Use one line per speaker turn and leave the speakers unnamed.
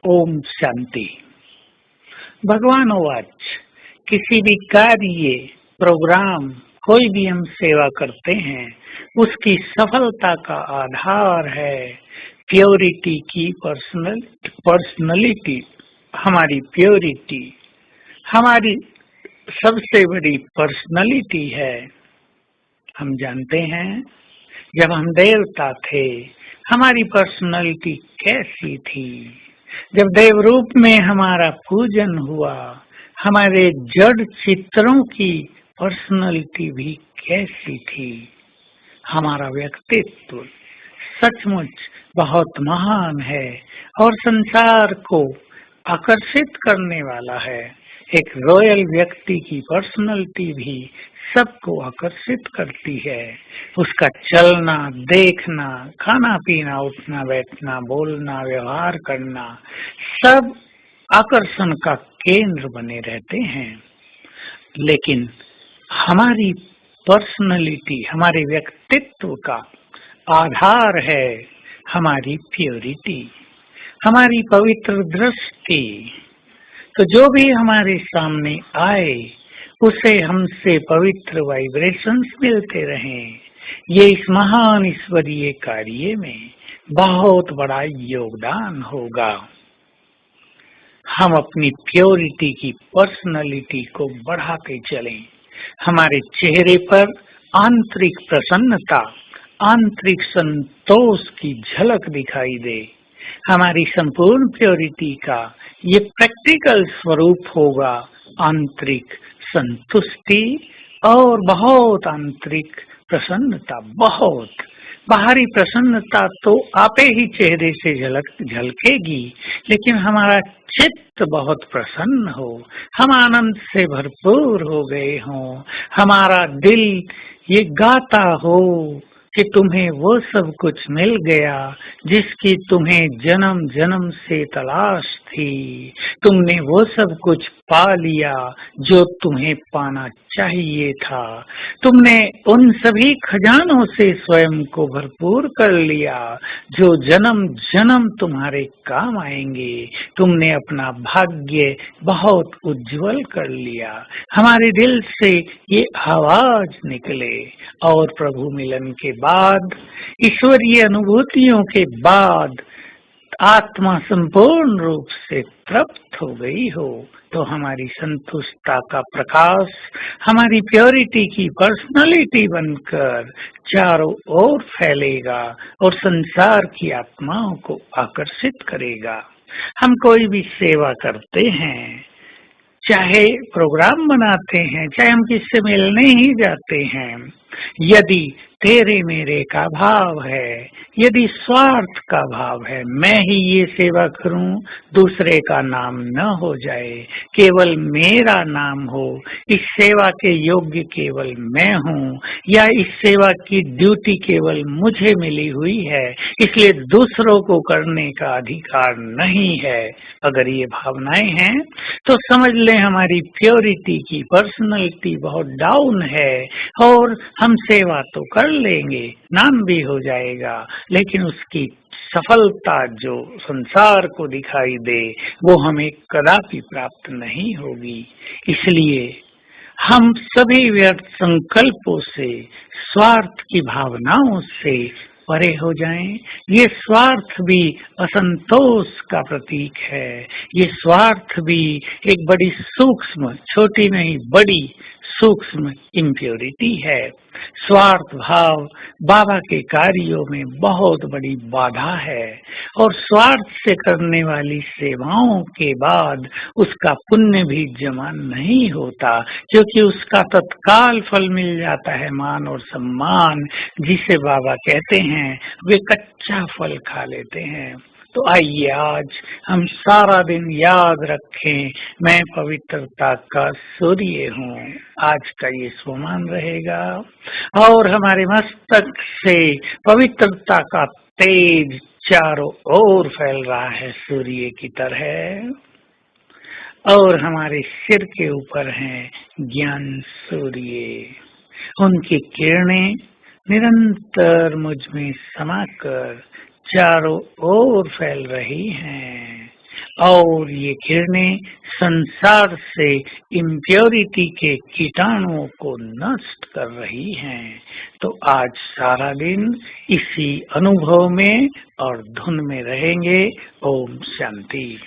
ओम शांति। भगवान वाच, किसी भी कार्य, प्रोग्राम, कोई भी हम सेवा करते हैं, उसकी सफलता का आधार है प्योरिटी की पर्सनलिटी। हमारी प्योरिटी हमारी सबसे बड़ी पर्सनलिटी है। हम जानते हैं, जब हम देवता थे, हमारी पर्सनलिटी कैसी थी। जब देव रूप में हमारा पूजन हुआ, हमारे जड़ चित्रों की पर्सनलिटी भी कैसी थी। हमारा व्यक्तित्व सचमुच बहुत महान है और संसार को आकर्षित करने वाला है। एक रॉयल व्यक्ति की पर्सनलिटी भी सबको आकर्षित करती है। उसका चलना, देखना, खाना पीना, उठना बैठना, बोलना, व्यवहार करना, सब आकर्षण का केंद्र बने रहते हैं। लेकिन हमारी पर्सनलिटी, हमारे व्यक्तित्व का आधार है हमारी प्योरिटी, हमारी पवित्र दृष्टि। तो जो भी हमारे सामने आए, उसे हमसे पवित्र वाइब्रेशंस मिलते रहें। ये इस महान ईश्वरीय कार्य में बहुत बड़ा योगदान होगा। हम अपनी प्योरिटी की पर्सनलिटी को बढ़ाते चलें। हमारे चेहरे पर आंतरिक प्रसन्नता, आंतरिक संतोष की झलक दिखाई दे। हमारी संपूर्ण प्योरिटी का ये प्रैक्टिकल स्वरूप होगा आंतरिक संतुष्टि और बहुत आंतरिक प्रसन्नता। बहुत बाहरी प्रसन्नता तो आपे ही चेहरे से झलकेगी, लेकिन हमारा चित्त बहुत प्रसन्न हो, हम आनंद से भरपूर हो गए हों, हमारा दिल ये गाता हो कि तुम्हें वो सब कुछ मिल गया जिसकी तुम्हें जन्म जन्म से तलाश थी। तुमने वो सब कुछ पा लिया जो तुम्हें पाना चाहिए था। तुमने उन सभी खजानों से स्वयं को भरपूर कर लिया जो जन्म जन्म तुम्हारे काम आएंगे। तुमने अपना भाग्य बहुत उज्जवल कर लिया। हमारे दिल से ये आवाज निकले और प्रभु मिलन के बाद, ईश्वरीय अनुभूतियों के बाद आत्मा संपूर्ण रूप से तृप्त हो गई हो, तो हमारी संतुष्टता का प्रकाश हमारी प्योरिटी की पर्सनालिटी बनकर चारों ओर फैलेगा और संसार की आत्माओं को आकर्षित करेगा। हम कोई भी सेवा करते हैं, चाहे प्रोग्राम बनाते हैं, चाहे हम किससे मिलने ही जाते हैं, यदि तेरे मेरे का भाव है, यदि स्वार्थ का भाव है, मैं ही ये सेवा करूं, दूसरे का नाम न हो जाए, केवल मेरा नाम हो, इस सेवा के योग्य केवल मैं हूं, या इस सेवा की ड्यूटी केवल मुझे मिली हुई है, इसलिए दूसरों को करने का अधिकार नहीं है, अगर ये भावनाएं हैं तो समझ लें हमारी प्योरिटी की पर्सनैलिटी बहुत डाउन है और हम सेवा तो कर लेंगे, नाम भी हो जाएगा, लेकिन उसकी सफलता जो संसार को दिखाई दे वो हमें कदापि प्राप्त नहीं होगी। इसलिए हम सभी व्यर्थ संकल्पों से, स्वार्थ की भावनाओं से परे हो जाएं। ये स्वार्थ भी असंतोष का प्रतीक है। ये स्वार्थ भी एक बड़ी सूक्ष्म, छोटी नहीं बड़ी सूक्ष्म इम्प्योरिटी है। स्वार्थ भाव बाबा के कार्यों में बहुत बड़ी बाधा है और स्वार्थ से करने वाली सेवाओं के बाद उसका पुण्य भी जमा नहीं होता, क्योंकि उसका तत्काल फल मिल जाता है, मान और सम्मान, जिसे बाबा कहते हैं वे कच्चा फल खा लेते हैं। तो आइए आज हम सारा दिन याद रखें, मैं पवित्रता का सूर्य हूँ। आज का ये स्वमान रहेगा और हमारे मस्तक से पवित्रता का तेज चारों ओर फैल रहा है सूर्य की तरह, और हमारे सिर के ऊपर हैं ज्ञान सूर्य। उनकी किरणें निरंतर मुझ में समाकर चारों ओर फैल रही हैं और ये किरणें संसार से इम्प्योरिटी के कीटाणुओं को नष्ट कर रही हैं। तो आज सारा दिन इसी अनुभव में और धुन में रहेंगे। ओम शांति।